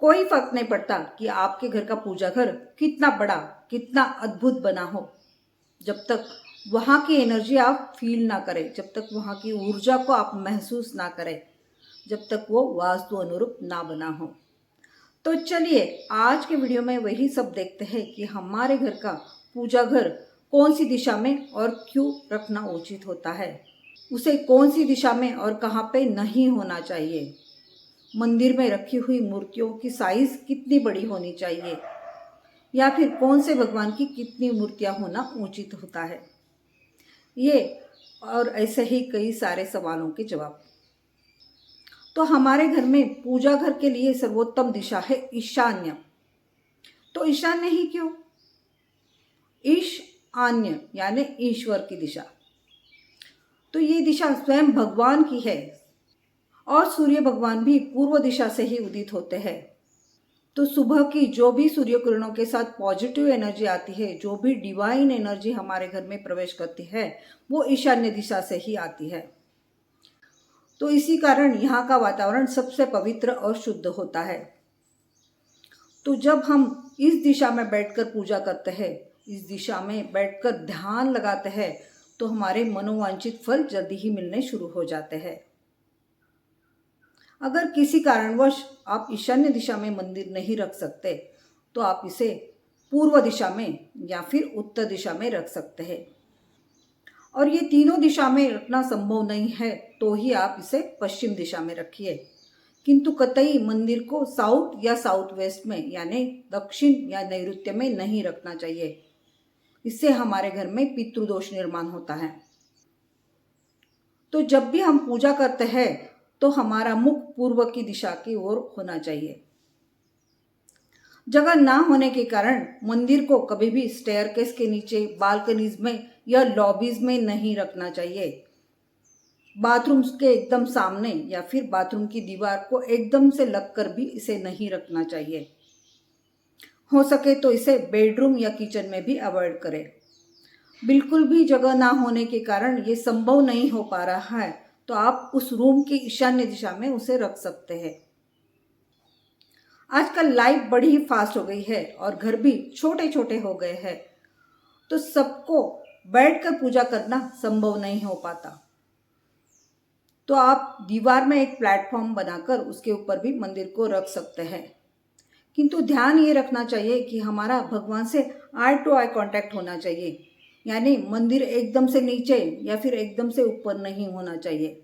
कोई फर्क नहीं पड़ता कि आपके घर का पूजा घर कितना बड़ा, कितना अद्भुत बना हो, जब तक वहाँ की एनर्जी आप फील ना करें, जब तक वहाँ की ऊर्जा को आप महसूस ना करें, जब तक वो वास्तु अनुरूप ना बना हो। तो चलिए आज के वीडियो में वही सब देखते हैं कि हमारे घर का पूजा घर कौन सी दिशा में और क्यों रखना उचित होता है, उसे कौन सी दिशा में और कहाँ पे नहीं होना चाहिए, मंदिर में रखी हुई मूर्तियों की साइज कितनी बड़ी होनी चाहिए, या फिर कौन से भगवान की कितनी मूर्तियाँ होना उचित होता है। ये और ऐसे ही कई सारे सवालों के जवाब। तो हमारे घर में पूजा घर के लिए सर्वोत्तम दिशा है ईशान्य। तो ईशान्य ही क्यों? ईशान्य यानी ईश्वर की दिशा। तो ये दिशा स्वयं भगवान की है और सूर्य भगवान भी पूर्व दिशा से ही उदित होते हैं। तो सुबह की जो भी सूर्य किरणों के साथ पॉजिटिव एनर्जी आती है, जो भी डिवाइन एनर्जी हमारे घर में प्रवेश करती है, वो ईशान्य दिशा से ही आती है। तो इसी कारण यहाँ का वातावरण सबसे पवित्र और शुद्ध होता है। तो जब हम इस दिशा में बैठकर पूजा करते हैं, इस दिशा में बैठकर ध्यान लगाते हैं, तो हमारे मनोवांछित फल जल्दी ही मिलने शुरू हो जाते हैं। अगर किसी कारणवश आप ईशान्य दिशा में मंदिर नहीं रख सकते, तो आप इसे पूर्व दिशा में या फिर उत्तर दिशा में रख सकते हैं। और ये तीनों दिशा में रखना संभव नहीं है तो ही आप इसे पश्चिम दिशा में रखिए, किंतु कतई मंदिर को साउथ या साउथ वेस्ट में यानी दक्षिण या नैऋत्य में नहीं रखना चाहिए। इससे हमारे घर में पितृदोष निर्माण होता है। तो जब भी हम पूजा करते हैं तो हमारा मुख पूर्व की दिशा की ओर होना चाहिए। जगह ना होने के कारण मंदिर को कभी भी स्टेयरकेस के नीचे, बालकनीज में या लॉबीज में नहीं रखना चाहिए। बाथरूम के एकदम सामने या फिर बाथरूम की दीवार को एकदम से लगकर भी इसे नहीं रखना चाहिए। हो सके तो इसे बेडरूम या किचन में भी अवॉइड करें। बिल्कुल भी जगह ना होने के कारण ये संभव नहीं हो पा रहा है तो आप उस रूम की ईशान्य दिशा में उसे रख सकते हैं। आजकल लाइफ बड़ी ही फास्ट हो गई है और घर भी छोटे छोटे हो गए हैं, तो सबको बैठकर पूजा करना संभव नहीं हो पाता। तो आप दीवार में एक प्लेटफॉर्म बनाकर उसके ऊपर भी मंदिर को रख सकते हैं, किंतु ध्यान ये रखना चाहिए कि हमारा भगवान से आई टू आई कांटेक्ट होना चाहिए, यानी मंदिर एकदम से नीचे या फिर एकदम से ऊपर नहीं होना चाहिए।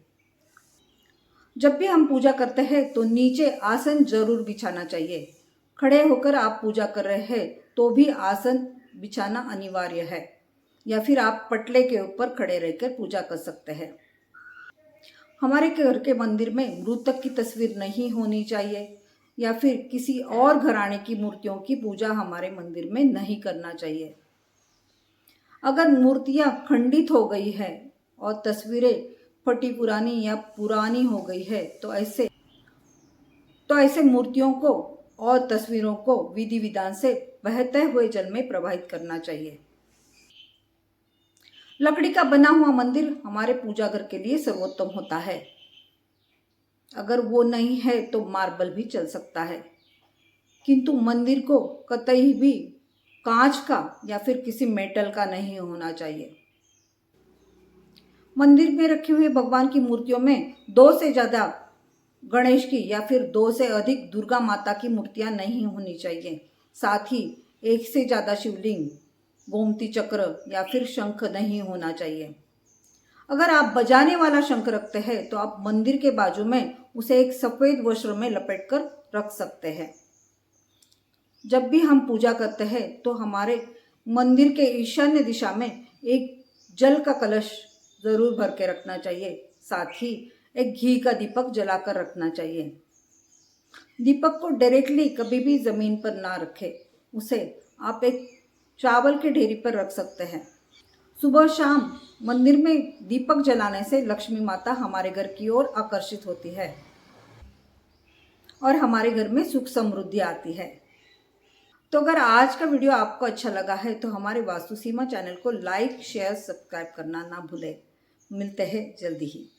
जब भी हम पूजा करते हैं तो नीचे आसन जरूर बिछाना चाहिए। खड़े होकर आप पूजा कर रहे हैं तो भी आसन बिछाना अनिवार्य है, या फिर आप पटले के ऊपर खड़े रहकर पूजा कर सकते हैं। हमारे घर के मंदिर में मृतक की तस्वीर नहीं होनी चाहिए, या फिर किसी और घराने की मूर्तियों की पूजा हमारे मंदिर में नहीं करना चाहिए। अगर मूर्तियां खंडित हो गई है और तस्वीरें फटी पुरानी या पुरानी हो गई है तो ऐसे मूर्तियों को और तस्वीरों को विधि विधान से बहते हुए जल में प्रवाहित करना चाहिए। लकड़ी का बना हुआ मंदिर हमारे पूजा घर के लिए सर्वोत्तम होता है। अगर वो नहीं है तो मार्बल भी चल सकता है, किंतु मंदिर को कतई भी कांच का या फिर किसी मेटल का नहीं होना चाहिए। मंदिर में रखी हुई भगवान की मूर्तियों में 2 से ज़्यादा गणेश की या फिर 2 से अधिक दुर्गा माता की मूर्तियां नहीं होनी चाहिए। साथ ही 1 से ज़्यादा शिवलिंग, गोमती चक्र या फिर शंख नहीं होना चाहिए। अगर आप बजाने वाला शंख रखते हैं तो आप मंदिर के बाजू में उसे एक सफ़ेद वस्त्र में लपेट कर रख सकते हैं। जब भी हम पूजा करते हैं तो हमारे मंदिर के ईशान्य दिशा में एक जल का कलश जरूर भर के रखना चाहिए। साथ ही एक घी का दीपक जलाकर रखना चाहिए। दीपक को डायरेक्टली कभी भी जमीन पर ना रखें, उसे आप एक चावल के ढेरी पर रख सकते हैं। सुबह शाम मंदिर में दीपक जलाने से लक्ष्मी माता हमारे घर की ओर आकर्षित होती है और हमारे घर में सुख समृद्धि आती है। तो अगर आज का वीडियो आपको अच्छा लगा है तो हमारे वास्तु सीमा चैनल को लाइक, शेयर, सब्सक्राइब करना ना भूलें। मिलते हैं जल्दी ही।